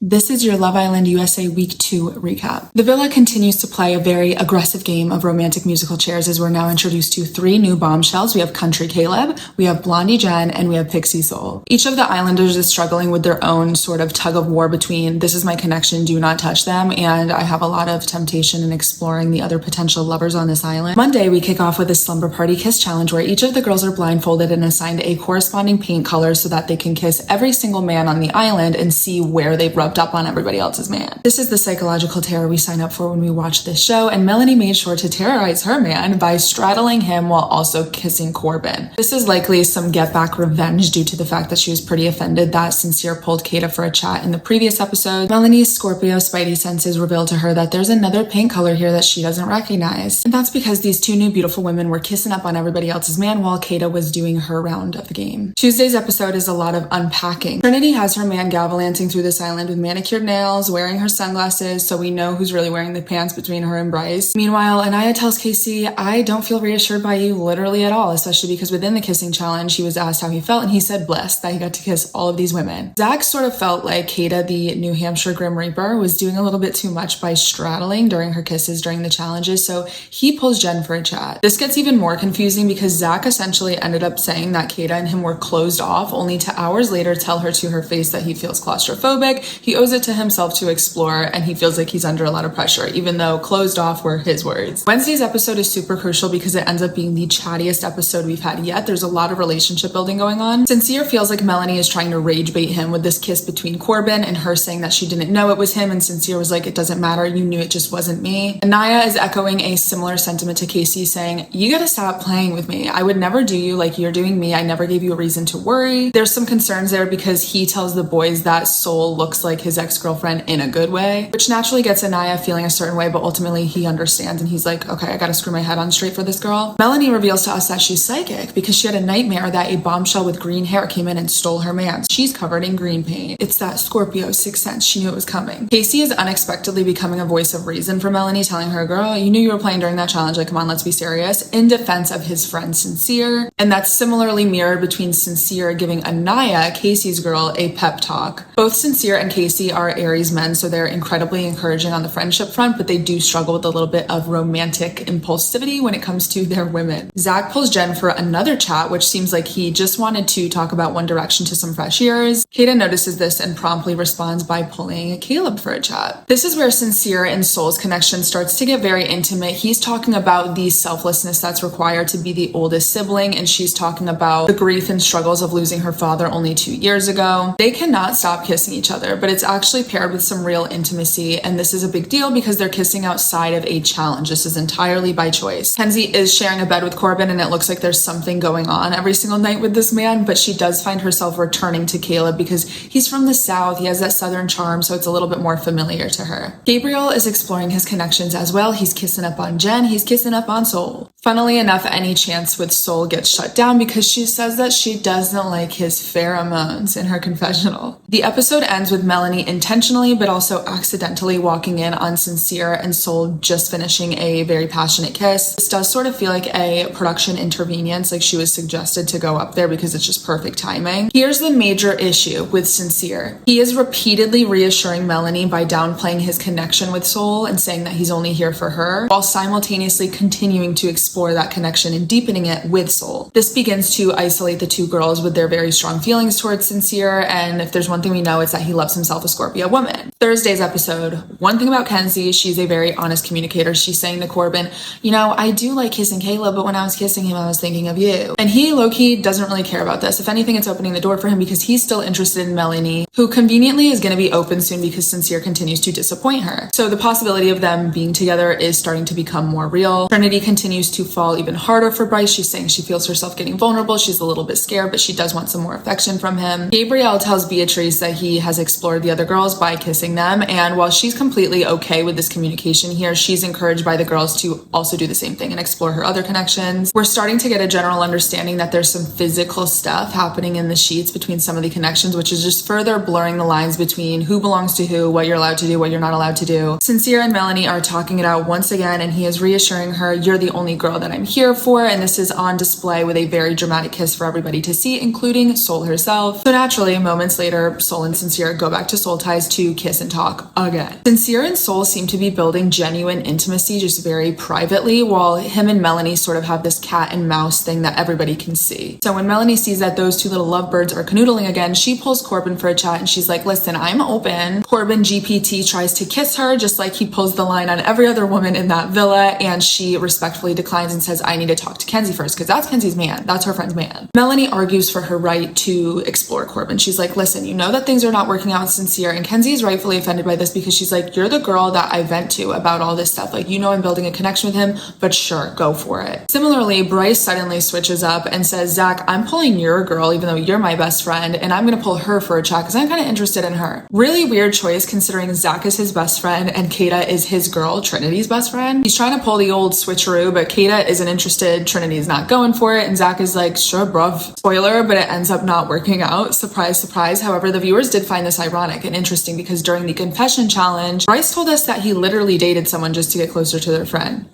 This is your Love Island USA Week 2 recap. The Villa continues to play a very aggressive game of romantic musical chairs as we're now introduced to 3 new bombshells. We have Country Caleb, we have Blondie Jen, and we have Pixie Soul. Each of the Islanders is struggling with their own sort of tug of war between this is my connection, do not touch them, and I have a lot of temptation in exploring the other potential lovers on this island. Monday, we kick off with a slumber party kiss challenge where each of the girls are blindfolded and assigned a corresponding paint color so that they can kiss every single man on the island and see where they've rubbed up on everybody else's man. This is the psychological terror we sign up for when we watch this show, and Melanie made sure to terrorize her man by straddling him while also kissing Corbin. This is likely some get back revenge due to the fact that she was pretty offended that Sincere pulled Kata for a chat in the previous episode. Melanie's Scorpio spidey senses revealed to her that there's another paint color here that she doesn't recognize, and that's because these 2 new beautiful women were kissing up on everybody else's man while Kata was doing her round of the game. Tuesday's episode is a lot of unpacking. Trinity has her man gallivanting through this island with manicured nails, wearing her sunglasses, so we know who's really wearing the pants between her and Bryce. Meanwhile, Anaya tells Casey, I don't feel reassured by you literally at all, especially because within the kissing challenge, he was asked how he felt and he said blessed that he got to kiss all of these women. Zach sort of felt like Kata, the New Hampshire Grim Reaper, was doing a little bit too much by straddling during her kisses during the challenges, so he pulls Jen for a chat. This gets even more confusing because Zach essentially ended up saying that Kata and him were closed off, only to hours later tell her to her face that he feels claustrophobic, he owes it to himself to explore, and he feels like he's under a lot of pressure, even though closed off were his words. Wednesday's episode is super crucial because it ends up being the chattiest episode we've had yet. There's a lot of relationship building going on. Sincere feels like Melanie is trying to rage bait him with this kiss between Corbin and her saying that she didn't know it was him, and Sincere was like, it doesn't matter, you knew it just wasn't me. Anaya is echoing a similar sentiment to Casey, saying, you gotta stop playing with me. I would never do you like you're doing me. I never gave you a reason to worry. There's some concerns there because he tells the boys that Soul looks like his ex-girlfriend in a good way, which naturally gets Anaya feeling a certain way, but ultimately he understands and he's like, okay, I gotta screw my head on straight for this girl. Melanie reveals to us that she's psychic because she had a nightmare that a bombshell with green hair came in and stole her man. She's covered in green paint. It's that Scorpio sixth sense. She knew it was coming. Casey is unexpectedly becoming a voice of reason for Melanie, telling her, girl, you knew you were playing during that challenge. Like, come on, let's be serious, in defense of his friend Sincere. And that's similarly mirrored between Sincere giving Anaya, Casey's girl, a pep talk. Both Sincere and Casey are Aries men, so they're incredibly encouraging on the friendship front, but they do struggle with a little bit of romantic impulsivity when it comes to their women. Zach pulls Jen for another chat, which seems like he just wanted to talk about One Direction to some fresh ears. Kata notices this and promptly responds by pulling Caleb for a chat. This is where Sincere and Soul's connection starts to get very intimate. He's talking about the selflessness that's required to be the oldest sibling, and she's talking about the grief and struggles of losing her father only 2 years ago. They cannot stop kissing each other, but it's actually paired with some real intimacy, and this is a big deal because they're kissing outside of a challenge. This is entirely by choice. Kenzie is sharing a bed with Corbin, and it looks like there's something going on every single night with this man, but she does find herself returning to Caleb because he's from the South. He has that Southern charm, so it's a little bit more familiar to her. Gabriel is exploring his connections as well. He's kissing up on Jen. He's kissing up on Soul. Funnily enough, any chance with Soul gets shut down because she says that she doesn't like his pheromones in her confessional. The episode ends with Melanie intentionally but also accidentally walking in on Sincere and Soul just finishing a very passionate kiss. This does sort of feel like a production inconvenience, like she was suggested to go up there because it's just perfect timing. Here's the major issue with Sincere. He is repeatedly reassuring Melanie by downplaying his connection with Soul and saying that he's only here for her, while simultaneously continuing to explore that connection and deepening it with Soul. This begins to isolate the 2 girls with their very strong feelings towards Sincere, and if there's one thing we know, it's that he loves himself a Scorpio woman. Thursday's episode, one thing about Kenzie, she's a very honest communicator. She's saying to Corbin, you know, I do like kissing Caleb, but when I was kissing him, I was thinking of you. And he low-key doesn't really care about this. If anything, it's opening the door for him because he's still interested in Melanie, who conveniently is going to be open soon because Sincere continues to disappoint her. So the possibility of them being together is starting to become more real. Trinity continues to fall even harder for Bryce. She's saying she feels herself getting vulnerable. She's a little bit scared, but she does want some more affection from him. Gabriel tells Beatrice that he has explored the other girls by kissing them, and while she's completely okay with this communication here, she's encouraged by the girls to also do the same thing and explore her other connections. We're starting to get a general understanding that there's some physical stuff happening in the sheets between some of the connections, which is just further blurring the lines between who belongs to who, what you're allowed to do, what you're not allowed to do. Sincere and Melanie are talking it out once again, and he is reassuring her, you're the only girl that I'm here for, and this is on display with a very dramatic kiss for everybody to see, including Soul herself. So naturally, moments later, Soul and Sincere go back to to Soul Ties to kiss and talk again. Sincere and Soul seem to be building genuine intimacy just very privately, while him and Melanie sort of have this cat and mouse thing that everybody can see. So when Melanie sees that those two little lovebirds are canoodling again, she pulls Corbin for a chat and she's like, listen, I'm open. Corbin GPT tries to kiss her just like he pulls the line on every other woman in that villa, and she respectfully declines and says, I need to talk to Kenzie first, because that's Kenzie's man. That's her friend's man. Melanie argues for her right to explore Corbin. She's like, listen, you know that things are not working out with Sincere, and Kenzie is rightfully offended by this because she's like, you're the girl that I vent to about all this stuff. Like, you know I'm building a connection with him, but sure, go for it. Similarly, Bryce suddenly switches up and says, Zach, I'm pulling your girl even though you're my best friend, and I'm gonna pull her for a chat because I'm kind of interested in her. Really weird choice considering Zach is his best friend and Kata is his girl, Trinity's best friend. He's trying to pull the old switcheroo, but Kata isn't interested, Trinity's not going for it, and Zach is like, sure, bruv. Spoiler, but it ends up not working out. Surprise, surprise. However, the viewers did find this ironic and interesting because during the confession challenge, Bryce told us that he literally dated someone just to get closer to their friend.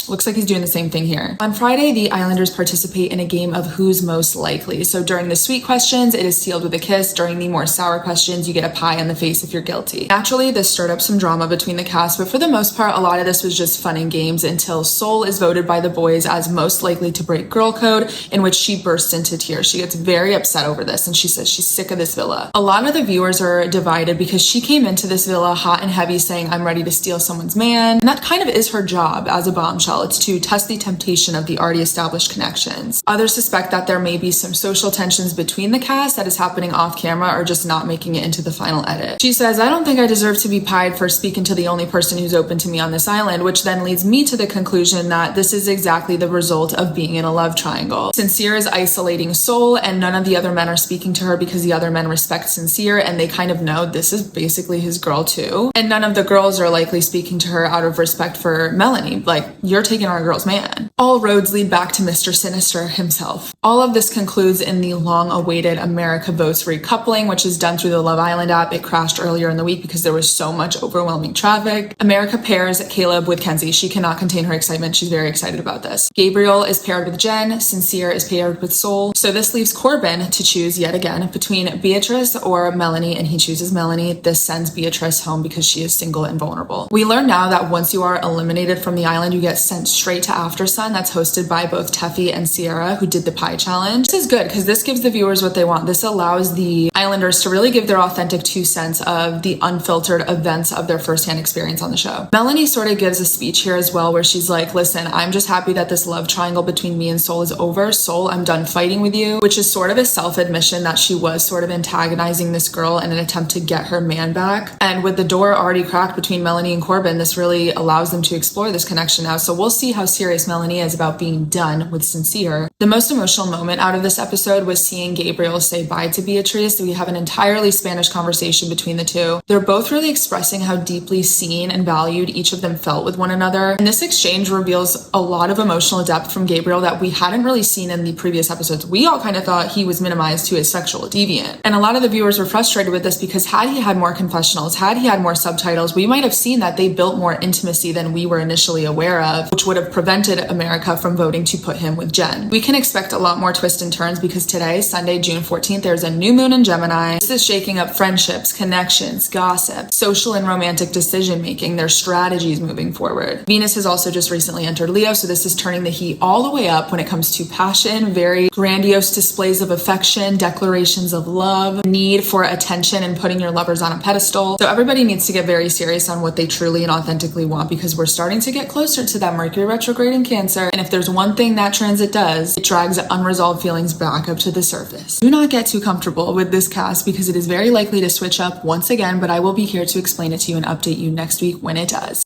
Looks like he's doing the same thing here. On Friday, the Islanders participate in a game of who's most likely. So during the sweet questions, it is sealed with a kiss. During the more sour questions, you get a pie in the face if you're guilty. Naturally, this stirred up some drama between the cast, but for the most part, a lot of this was just fun and games until Soul is voted by the boys as most likely to break girl code, in which she bursts into tears. She gets very upset over this and she says she's sick of this villa. A lot of the viewers are divided because she came into this villa hot and heavy saying, I'm ready to steal someone's man. And that kind of is her job as a bombshell. It's to test the temptation of the already established connections. Others suspect that there may be some social tensions between the cast that is happening off camera or just not making it into the final edit. She says, I don't think I deserve to be pied for speaking to the only person who's open to me on this island, which then leads me to the conclusion that this is exactly the result of being in a love triangle. Sincere is isolating Soul, and none of the other men are speaking to her because the other men respect Sincere and they kind of know this is basically his girl too. And none of the girls are likely speaking to her out of respect for Melanie. Like, you're taking our girl's man. All roads lead back to Mr. Sinister himself. All of this concludes in the long-awaited America Votes recoupling, which is done through the Love Island app. It crashed earlier in the week because there was so much overwhelming traffic. America pairs Caleb with Kenzie. She cannot contain her excitement. She's very excited about this. Gabriel is paired with Jen. Sincere is paired with Soul. So this leaves Corbin to choose yet again between Beatrice or Melanie, and he chooses Melanie. This sends Beatrice home because she is single and vulnerable. We learn now that once you are eliminated from the island, you get sent straight to After Sun. That's hosted by both Teffy and Sierra, who did the pie challenge. This is good because this gives the viewers what they want. This allows the Islanders to really give their authentic 2 cents of the unfiltered events of their firsthand experience on the show. Melanie sort of gives a speech here as well where she's like, listen, I'm just happy that this love triangle between me and Soul is over. Soul, I'm done fighting with you, which is sort of a self-admission that she was sort of antagonizing this girl in an attempt to get her man back. And with the door already cracked between Melanie and Corbin, this really allows them to explore this connection now. So we'll see how serious Melanie is about being done with Sincere. The most emotional moment out of this episode was seeing Gabriel say bye to Beatrice. We have an entirely Spanish conversation between the two. They're both really expressing how deeply seen and valued each of them felt with one another. And this exchange reveals a lot of emotional depth from Gabriel that we hadn't really seen in the previous episodes. We all kind of thought he was minimized to his sexual deviant. And a lot of the viewers were frustrated with this because had he had more confessionals, had he had more subtitles, we might have seen that they built more intimacy than we were initially aware of, which would have prevented America from voting to put him with Jen. We can expect a lot more twists and turns because today, Sunday, June 14th, there's a new moon in Gemini. This is shaking up friendships, connections, gossip, social and romantic decision making, their strategies moving forward. Venus has also just recently entered Leo, so this is turning the heat all the way up when it comes to passion, very grandiose displays of affection, declarations of love, need for attention and putting your lovers on a pedestal. So everybody needs to get very serious on what they truly and authentically want because we're starting to get closer to that Mercury retrograde in Cancer. And if there's one thing that transit does, it drags unresolved feelings back up to the surface. Do not get too comfortable with this cast because it is very likely to switch up once again, but I will be here to explain it to you and update you next week when it does.